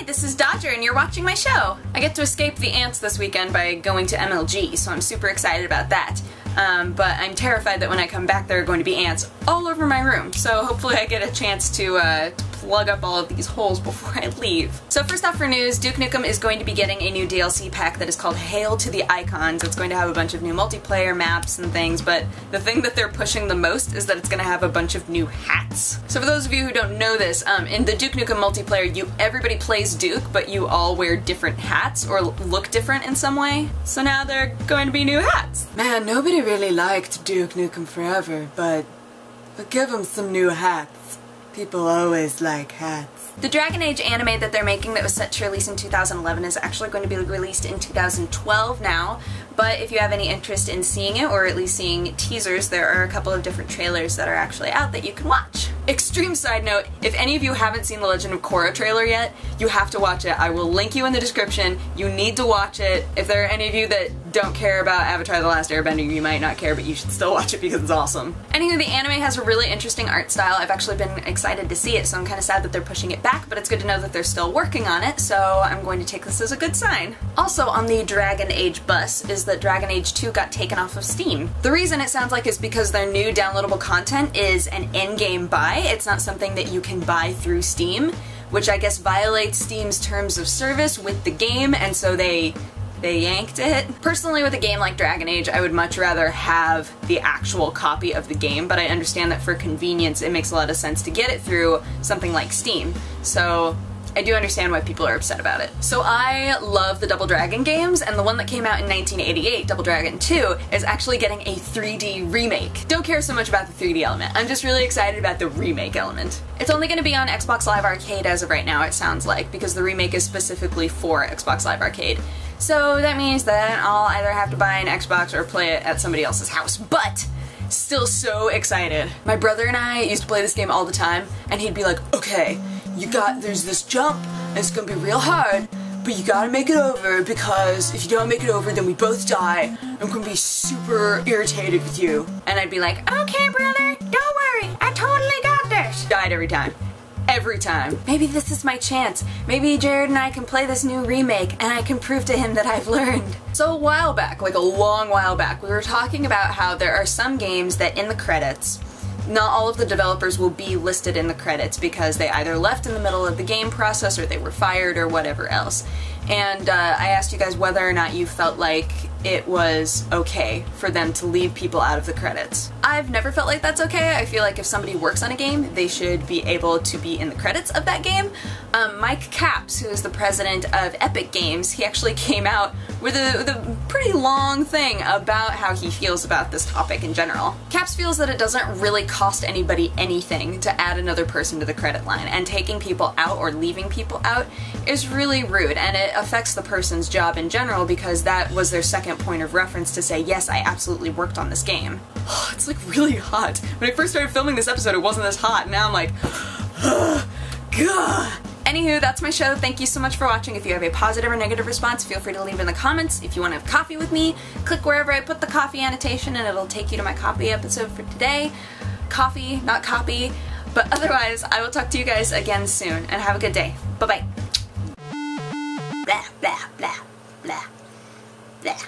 this is Dodger and you're watching my show. I get to escape the ants this weekend by going to MLG, so I'm super excited about that. But I'm terrified that when I come back there are going to be ants all over my room, so hopefully I get a chance to plug up all of these holes before I leave. So first off for news, Duke Nukem is going to be getting a new DLC pack that is called Hail to the Icons. It's going to have a bunch of new multiplayer maps and things, but the thing that they're pushing the most is that it's going to have a bunch of new hats. So for those of you who don't know this, in the Duke Nukem multiplayer, everybody plays Duke, but you all wear different hats or look different in some way. So now there are going to be new hats. Man, nobody really liked Duke Nukem Forever, but give them some new hats. People always like hats. The Dragon Age anime that they're making that was set to release in 2011 is actually going to be released in 2012 now, but if you have any interest in seeing it, or at least seeing teasers, there are a couple of different trailers that are actually out that you can watch. Extreme side note, if any of you haven't seen the Legend of Korra trailer yet, you have to watch it. I will link you in the description. You need to watch it. If there are any of you that don't care about Avatar: The Last Airbender, you might not care, but you should still watch it because it's awesome. Anywho, the anime has a really interesting art style. I've actually been excited to see it, so I'm kind of sad that they're pushing it back, but it's good to know that they're still working on it, so I'm going to take this as a good sign. Also on the Dragon Age bus is that Dragon Age 2 got taken off of Steam. The reason it sounds like is because their new downloadable content is an in-game buy. It's not something that you can buy through Steam, which I guess violates Steam's terms of service with the game, and so they yanked it. Personally, with a game like Dragon Age, I would much rather have the actual copy of the game, but I understand that for convenience it makes a lot of sense to get it through something like Steam. So I do understand why people are upset about it. So I love the Double Dragon games, and the one that came out in 1988, Double Dragon 2, is actually getting a 3D remake. Don't care so much about the 3D element. I'm just really excited about the remake element. It's only going to be on Xbox Live Arcade as of right now, it sounds like, because the remake is specifically for Xbox Live Arcade. So that means that I'll either have to buy an Xbox or play it at somebody else's house, but still so excited. My brother and I used to play this game all the time, and he'd be like, okay, there's this jump, and it's gonna be real hard, but you gotta make it over, because if you don't make it over, then we both die. I'm gonna be super irritated with you. And I'd be like, okay, brother, don't worry, I totally got this. Died every time. Every time. Maybe this is my chance. Maybe Jared and I can play this new remake and I can prove to him that I've learned. So a while back, like a long while back, we were talking about how there are some games that in the credits, not all of the developers will be listed in the credits because they either left in the middle of the game process or they were fired or whatever else. And I asked you guys whether or not you felt like it was okay for them to leave people out of the credits. I've never felt like that's okay. I feel like if somebody works on a game, they should be able to be in the credits of that game. Mike Capps, who is the president of Epic Games, he actually came out with a pretty long thing about how he feels about this topic in general. Capps feels that it doesn't really cost anybody anything to add another person to the credit line, and taking people out or leaving people out is really rude, and it affects the person's job in general because that was their second point of reference to say, yes, I absolutely worked on this game. It's like really hot. When I first started filming this episode, it wasn't this hot, and now I'm like, God. Anywho, that's my show. Thank you so much for watching. If you have a positive or negative response, feel free to leave it in the comments. If you want to have coffee with me, click wherever I put the coffee annotation and it'll take you to my coffee episode for today. Coffee, not copy. But otherwise, I will talk to you guys again soon, and have a good day. Bye-bye. Blah, blah, blah, blah, blah.